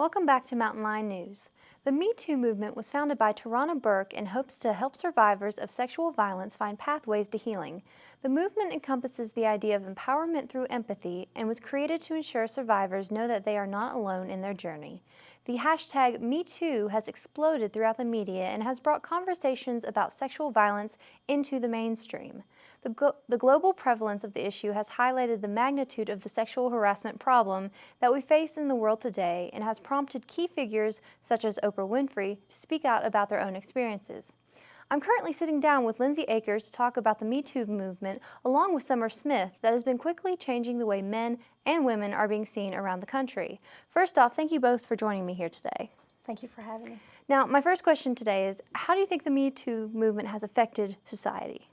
Welcome back to Mountain Lion News. The Me Too movement was founded by Tarana Burke in hopes to help survivors of sexual violence find pathways to healing. The movement encompasses the idea of empowerment through empathy and was created to ensure survivors know that they are not alone in their journey. The hashtag #MeToo has exploded throughout the media and has brought conversations about sexual violence into the mainstream. The global prevalence of the issue has highlighted the magnitude of the sexual harassment problem that we face in the world today and has prompted key figures such as Oprah Winfrey to speak out about their own experiences. I'm currently sitting down with Lindsay Akers to talk about the Me Too movement along with Summer Smith that has been quickly changing the way men and women are being seen around the country. First off, thank you both for joining me here today. Thank you for having me. Now, my first question today is, how do you think the Me Too movement has affected society?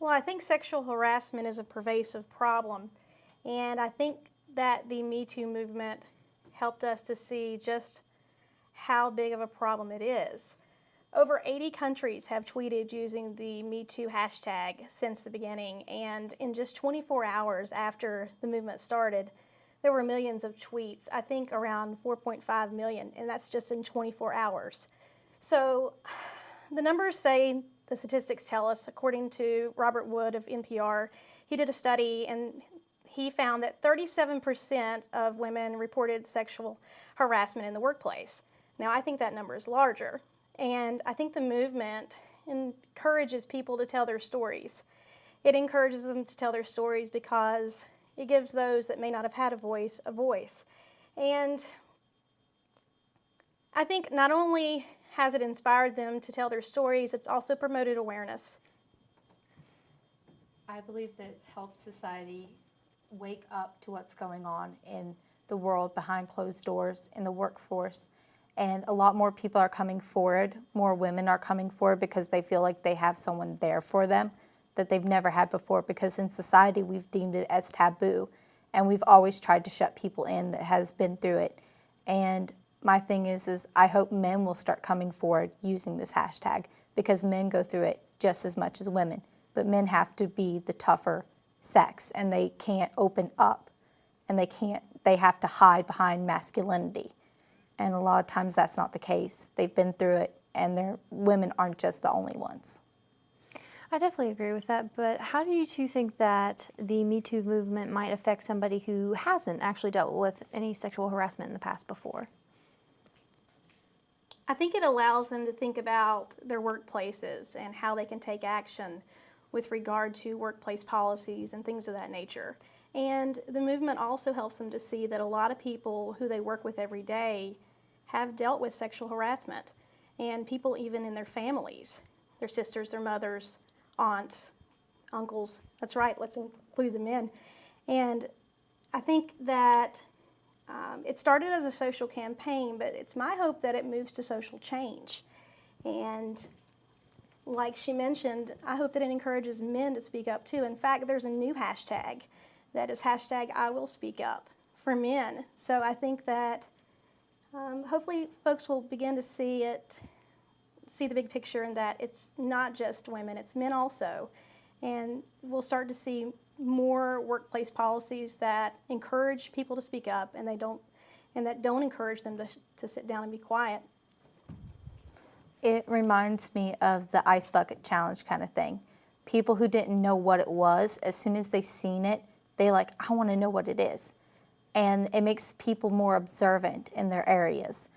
Well, I think sexual harassment is a pervasive problem, and I think that the Me Too movement helped us to see just how big of a problem it is. Over 80 countries have tweeted using the Me Too hashtag since the beginning, and in just 24 hours after the movement started, there were millions of tweets, I think around 4.5 million, and that's just in 24 hours. So the numbers say, the statistics tell us, according to Robert Wood of NPR, he did a study and he found that 37% of women reported sexual harassment in the workplace. Now, I think that number is larger, and I think the movement encourages people to tell their stories. It encourages them to tell their stories because it gives those that may not have had a voice. And I think not only has it inspired them to tell their stories, it's also promoted awareness. I believe that it's helped society wake up to what's going on in the world behind closed doors, in the workforce, and a lot more people are coming forward. More women are coming forward because they feel like they have someone there for them that they've never had before, because in society we've deemed it as taboo, and we've always tried to shut people in that has been through it. And my thing is I hope men will start coming forward using this hashtag, because men go through it just as much as women. But men have to be the tougher sex, and they can't open up, and they have to hide behind masculinity. And a lot of times that's not the case. They've been through it, and women aren't just the only ones. I definitely agree with that, but how do you two think that the Me Too movement might affect somebody who hasn't actually dealt with any sexual harassment in the past before? I think it allows them to think about their workplaces and how they can take action with regard to workplace policies and things of that nature. And the movement also helps them to see that a lot of people who they work with every day have dealt with sexual harassment, and people even in their families, their sisters, their mothers, aunts, uncles. That's right, let's include them in. And I think that it started as a social campaign, but it's my hope that it moves to social change. And like she mentioned, I hope that it encourages men to speak up too. In fact, there's a new hashtag that is hashtag I will speak up for men. So I think that hopefully folks will begin to see the big picture, and that it's not just women, it's men also. And we'll start to see more workplace policies that encourage people to speak up, and that don't encourage them to sit down and be quiet. It reminds me of the ice bucket challenge kind of thing. People who didn't know what it was, as soon as they seen it, they I want to know what it is. And it makes people more observant in their areas,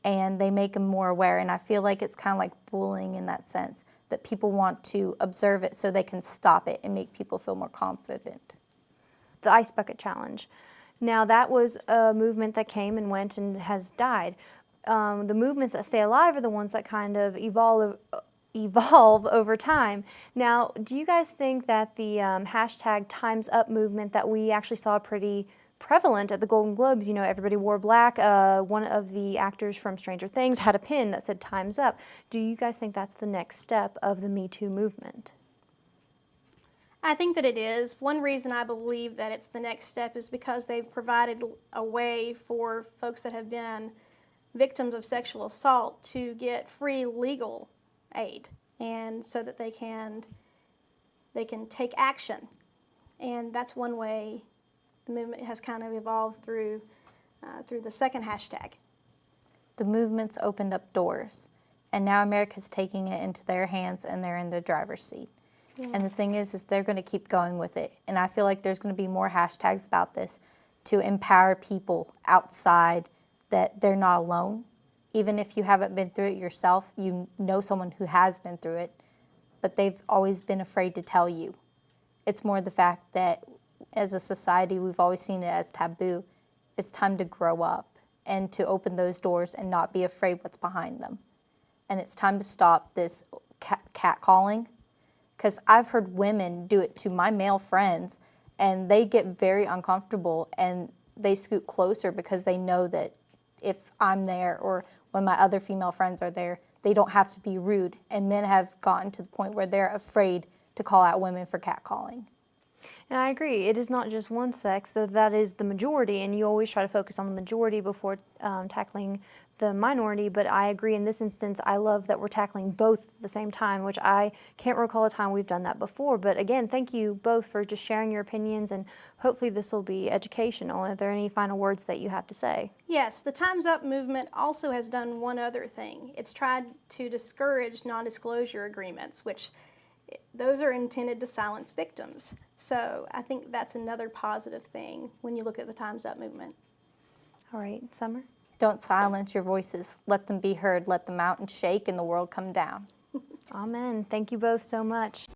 and they make them more aware. And I feel like it's kind of like bullying in that sense, that people want to observe it so they can stop it and make people feel more confident. The Ice Bucket Challenge. Now, that was a movement that came and went and has died. The movements that stay alive are the ones that kind of evolve over time. Now, do you guys think that the hashtag Time's Up movement that we actually saw pretty prevalent at the Golden Globes, everybody wore black, one of the actors from Stranger Things had a pin that said Time's Up. Do you guys think that's the next step of the Me Too movement? I think that it is. One reason I believe that it's the next step is because they've provided a way for folks that have been victims of sexual assault to get free legal aid, and so that they can take action. And that's one way the movement has kind of evolved through through the second hashtag. The movement's opened up doors, and now America's taking it into their hands and they're in the driver's seat. And the thing is they're going to keep going with it. And I feel like there's going to be more hashtags about this to empower people outside that they're not alone. Even if you haven't been through it yourself, you know someone who has been through it, but they've always been afraid to tell you. It's more the fact that as a society, we've always seen it as taboo. It's time to grow up and to open those doors and not be afraid what's behind them. And it's time to stop this catcalling, because I've heard women do it to my male friends, and they get very uncomfortable and they scoot closer because they know that if I'm there or when my other female friends are there, they don't have to be rude. And men have gotten to the point where they're afraid to call out women for catcalling. And I agree, it is not just one sex, though that is the majority, and you always try to focus on the majority before tackling the minority, but I agree in this instance, I love that we're tackling both at the same time, which I can't recall a time we've done that before. But again, thank you both for just sharing your opinions, and hopefully this will be educational. Are there any final words that you have to say? Yes, the Time's Up movement also has done one other thing. It's tried to discourage non-disclosure agreements, which those are intended to silence victims. So I think that's another positive thing when you look at the Time's Up movement. All right, Summer? Don't silence your voices. Let them be heard. Let the mountains shake and the world come down. Amen. Thank you both so much.